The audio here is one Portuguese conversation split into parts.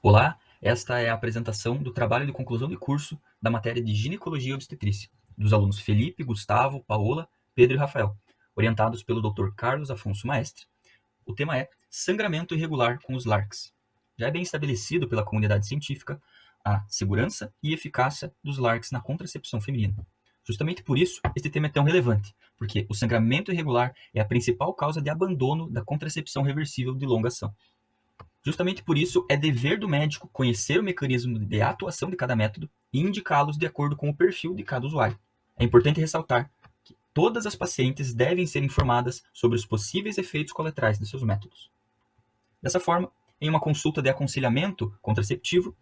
Olá, esta é a apresentação do trabalho de conclusão de curso da matéria de Ginecologia e Obstetrícia, dos alunos Felipe, Gustavo, Paola, Pedro e Rafael, orientados pelo Dr. Carlos Afonso Maestre. O tema é sangramento irregular com os LARCs. Já é bem estabelecido pela comunidade científica a segurança e eficácia dos LARCs na contracepção feminina. Justamente por isso, este tema é tão relevante, porque o sangramento irregular é a principal causa de abandono da contracepção reversível de longa ação. Justamente por isso, é dever do médico conhecer o mecanismo de atuação de cada método e indicá-los de acordo com o perfil de cada usuário. É importante ressaltar que todas as pacientes devem ser informadas sobre os possíveis efeitos colaterais de seus métodos. Dessa forma, em uma consulta de aconselhamento contraceptivo,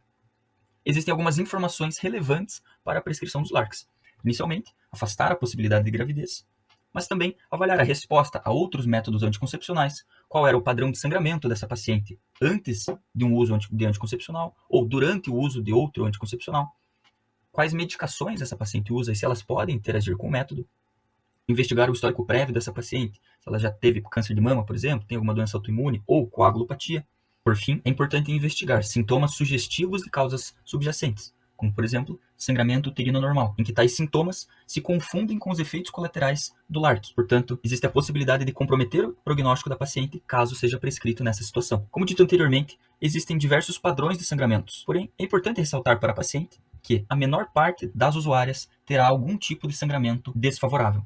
existem algumas informações relevantes para a prescrição dos LARCs. Inicialmente, afastar a possibilidade de gravidez, mas também avaliar a resposta a outros métodos anticoncepcionais, qual era o padrão de sangramento dessa paciente antes de um uso de anticoncepcional ou durante o uso de outro anticoncepcional, quais medicações essa paciente usa e se elas podem interagir com o método, investigar o histórico prévio dessa paciente, se ela já teve câncer de mama, por exemplo, tem alguma doença autoimune ou coagulopatia. Por fim, é importante investigar sintomas sugestivos de causas subjacentes, como, por exemplo, sangramento uterino normal, em que tais sintomas se confundem com os efeitos colaterais do LARC. Portanto, existe a possibilidade de comprometer o prognóstico da paciente caso seja prescrito nessa situação. Como dito anteriormente, existem diversos padrões de sangramentos, porém, é importante ressaltar para a paciente que a menor parte das usuárias terá algum tipo de sangramento desfavorável.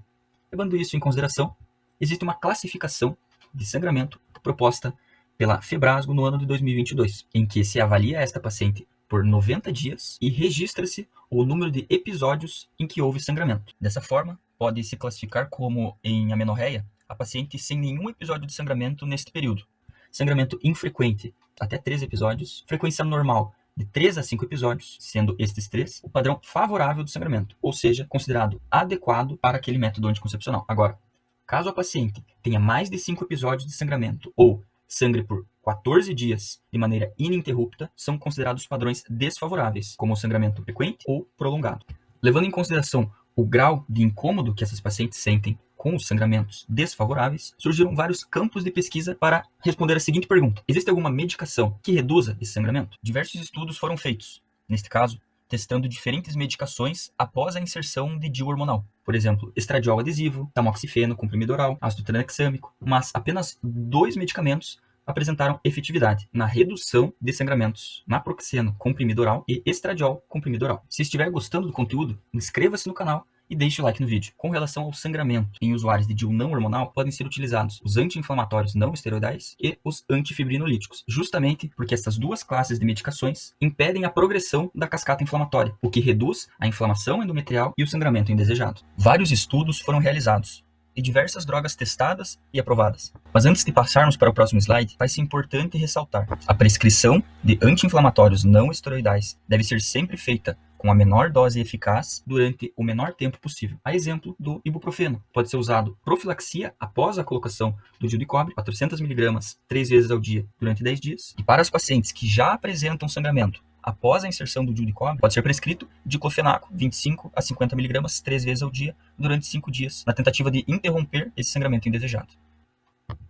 Levando isso em consideração, existe uma classificação de sangramento proposta pela Febrasgo no ano de 2022, em que se avalia esta paciente por 90 dias e registra-se o número de episódios em que houve sangramento. Dessa forma, pode se classificar como, em amenorreia, a paciente sem nenhum episódio de sangramento neste período. Sangramento infrequente, até 3 episódios. Frequência normal, de 3 a 5 episódios, sendo estes 3 o padrão favorável do sangramento, ou seja, considerado adequado para aquele método anticoncepcional. Agora, caso a paciente tenha mais de 5 episódios de sangramento ou sangre por 14 dias de maneira ininterrupta, são considerados padrões desfavoráveis, como o sangramento frequente ou prolongado. Levando em consideração o grau de incômodo que essas pacientes sentem com os sangramentos desfavoráveis, surgiram vários campos de pesquisa para responder a seguinte pergunta: existe alguma medicação que reduza esse sangramento? Diversos estudos foram feitos, neste caso, testando diferentes medicações após a inserção de DIU hormonal. Por exemplo, estradiol adesivo, tamoxifeno, comprimido oral, ácido tranexâmico, mas apenas 2 medicamentos apresentaram efetividade na redução de sangramentos: naproxeno, comprimido oral, e estradiol, comprimido oral. Se estiver gostando do conteúdo, inscreva-se no canal e deixe o like no vídeo. Com relação ao sangramento em usuários de DIU não hormonal, podem ser utilizados os anti-inflamatórios não esteroidais e os antifibrinolíticos, justamente porque essas duas classes de medicações impedem a progressão da cascata inflamatória, o que reduz a inflamação endometrial e o sangramento indesejado. Vários estudos foram realizados e diversas drogas testadas e aprovadas. Mas antes de passarmos para o próximo slide, vai ser importante ressaltar: a prescrição de anti-inflamatórios não esteroidais deve ser sempre feita com a menor dose eficaz durante o menor tempo possível. A exemplo do ibuprofeno, pode ser usado profilaxia após a colocação do DIU de cobre, 400 mg 3 vezes ao dia durante 10 dias. E para as pacientes que já apresentam sangramento após a inserção do DIU de cobre, pode ser prescrito diclofenaco, 25 a 50 mg 3 vezes ao dia durante 5 dias, na tentativa de interromper esse sangramento indesejado.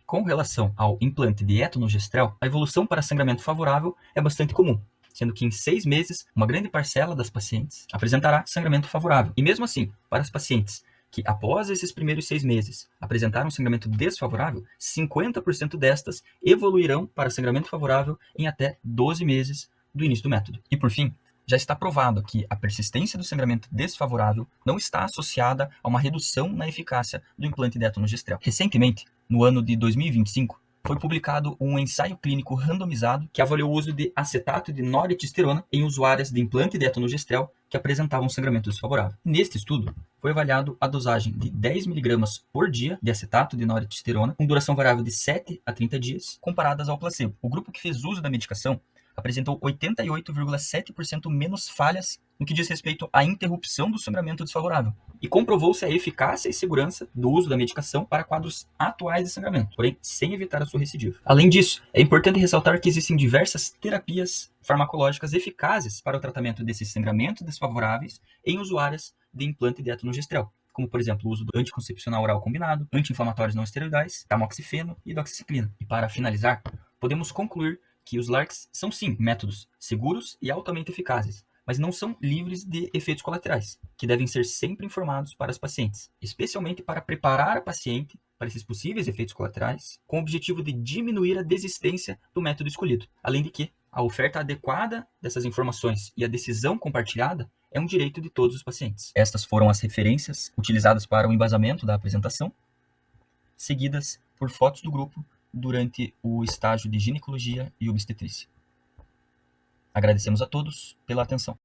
Com relação ao implante de etonogestrel, a evolução para sangramento favorável é bastante comum, sendo que em 6 meses, uma grande parcela das pacientes apresentará sangramento favorável. E mesmo assim, para as pacientes que após esses primeiros 6 meses apresentaram sangramento desfavorável, 50% destas evoluirão para sangramento favorável em até 12 meses do início do método. E por fim, já está provado que a persistência do sangramento desfavorável não está associada a uma redução na eficácia do implante de etonogestrel. Recentemente, no ano de 2025, foi publicado um ensaio clínico randomizado que avaliou o uso de acetato de noretisterona em usuárias de implante de etonogestrel que apresentavam sangramento desfavorável. Neste estudo, foi avaliado a dosagem de 10 mg por dia de acetato de noretisterona, com duração variável de 7 a 30 dias, comparadas ao placebo. O grupo que fez uso da medicação apresentou 88,7% menos falhas no que diz respeito à interrupção do sangramento desfavorável. E comprovou-se a eficácia e segurança do uso da medicação para quadros atuais de sangramento, porém sem evitar a sua recidiva. Além disso, é importante ressaltar que existem diversas terapias farmacológicas eficazes para o tratamento desses sangramentos desfavoráveis em usuárias de implante de etonogestrel, como, por exemplo, o uso do anticoncepcional oral combinado, anti-inflamatórios não esteroidais, tamoxifeno e doxiciclina. E para finalizar, podemos concluir que os LARCs são sim métodos seguros e altamente eficazes, mas não são livres de efeitos colaterais, que devem ser sempre informados para os pacientes, especialmente para preparar a paciente para esses possíveis efeitos colaterais, com o objetivo de diminuir a desistência do método escolhido. Além de que a oferta adequada dessas informações e a decisão compartilhada é um direito de todos os pacientes. Estas foram as referências utilizadas para o embasamento da apresentação, seguidas por fotos do grupo durante o estágio de ginecologia e obstetrícia. Agradecemos a todos pela atenção.